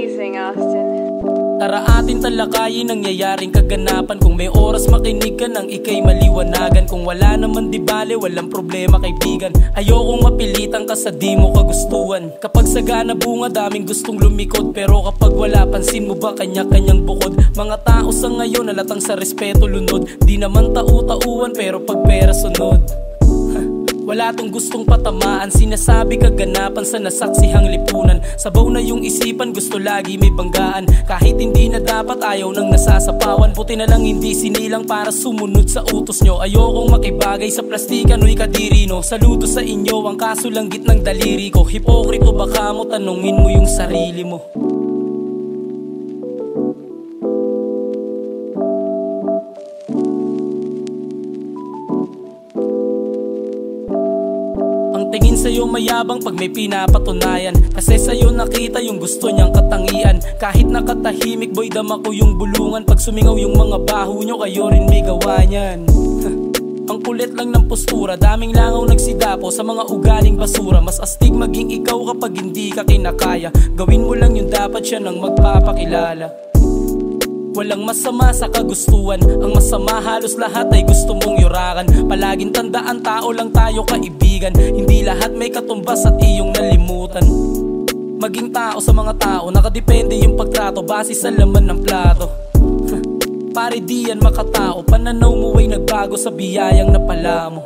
amazing, Austin. Tara atin talakayin nangyayaring kaganapan. Kung may oras makinig ka nang ikay maliwanagan. Kung wala naman di bale, walang problema kaibigan. Ayokong mapilitan ka sa di mo kagustuhan. Kapag sagana bunga, daming gustong lumikod. Pero kapag wala, pansin mo ba kanya-kanyang bukod? Mga tao sa ngayon nalatang sa respeto lunod. Di naman tau-tauan pero pag pera sunod. Wala tong gustong patamaan, sinasabi kaganapan sa nasaksihang lipunan. Sabaw na yung isipan, gusto lagi may banggaan. Kahit hindi na dapat, ayaw nang nasasapawan. Puti na lang hindi sinilang para sumunod sa utos nyo. Ayokong makibagay sa plastikan, uy kadirino. Saludo sa inyo, ang kaso lang gitnang daliri ko. Hipokrito baka mo, tanungin mo yung sarili mo. Tingin sa'yo mayabang pag may pinapatunayan. Kasi sa'yo nakita yung gusto niyang katangian. Kahit nakatahimik boy, dama ko yung bulungan. Pag sumingaw yung mga baho nyo, kayo rin may gawa niyan. Ang kulit lang ng postura, daming langaw nagsidapo sa mga ugaling basura. Mas astig maging ikaw kapag hindi ka kinakaya. Gawin mo lang yung dapat, siya nang magpapakilala. Walang masama sa kagustuhan, ang masama halos lahat ay gusto mong yurakan. Palaging tandaan, tao lang tayo kaibigan. Hindi lahat may katumbas at iyong nalimutan. Maging tao sa mga tao, nakadepende yung pagtrato base sa laman ng plato. Pare di yan makatao, pananaw mo ay nagbago sa biyayang napala mo.